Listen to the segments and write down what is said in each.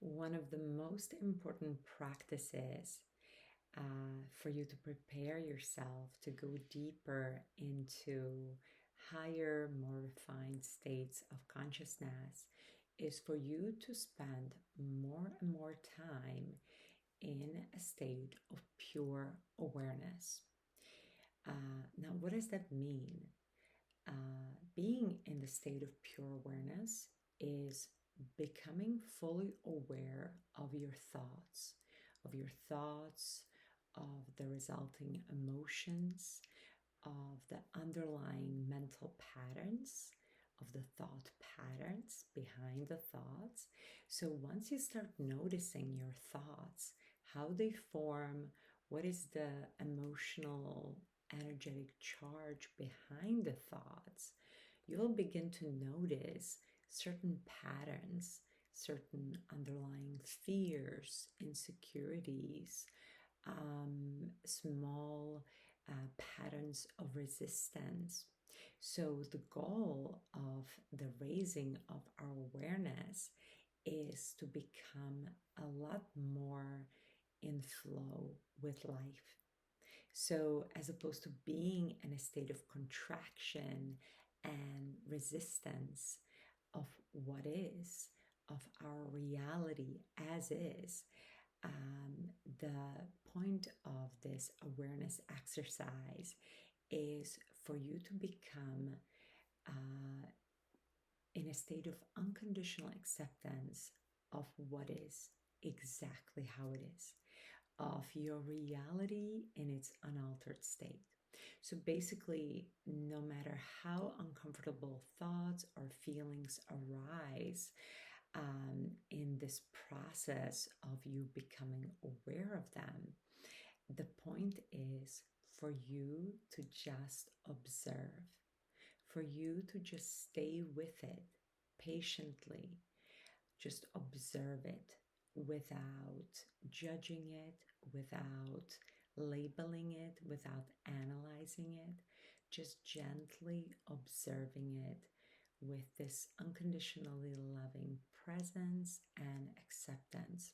One of the most important practices for you to prepare yourself to go deeper into higher, more refined states of consciousness is for you to spend more and more time in a state of pure awareness. Now, what does that mean? Being in the state of pure awareness is becoming fully aware of your thoughts, of the resulting emotions, of the underlying mental patterns, of the thought patterns behind the thoughts. So once you start noticing your thoughts, how they form, what is the emotional, energetic charge behind the thoughts, you'll begin to notice certain patterns, certain underlying fears, insecurities, small patterns of resistance. So, the goal of the raising of our awareness is to become a lot more in flow with life. So, as opposed to being in a state of contraction and resistance of what is, of our reality as is, the point of this awareness exercise is for you to become in a state of unconditional acceptance of what is exactly how it is, of your reality in its unaltered state. So basically, no matter how uncomfortable thoughts or feelings arise in this process of you becoming aware of them, the point is for you to just observe, for you to just stay with it patiently, just observe it without judging it, without labeling it, without analyzing it, just gently observing it with this unconditionally loving presence and acceptance.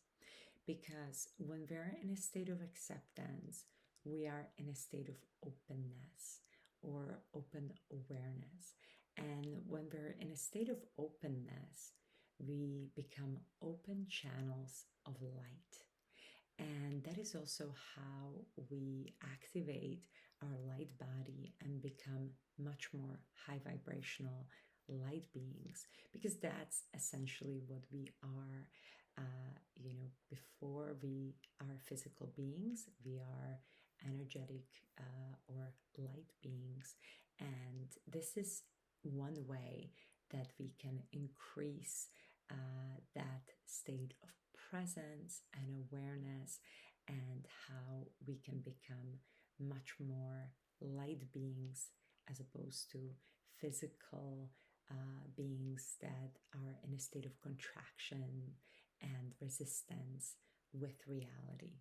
Because when we're in a state of acceptance, we are in a state of openness or open awareness. And when we're in a state of openness, we become open channels of light. And that is also how we activate our light body and become much more high vibrational light beings, because that's essentially what we are. Before we are physical beings, we are energetic or light beings. And this is one way that we can increase that state of presence and awareness, and how we can become much more light beings as opposed to physical beings that are in a state of contraction and resistance with reality.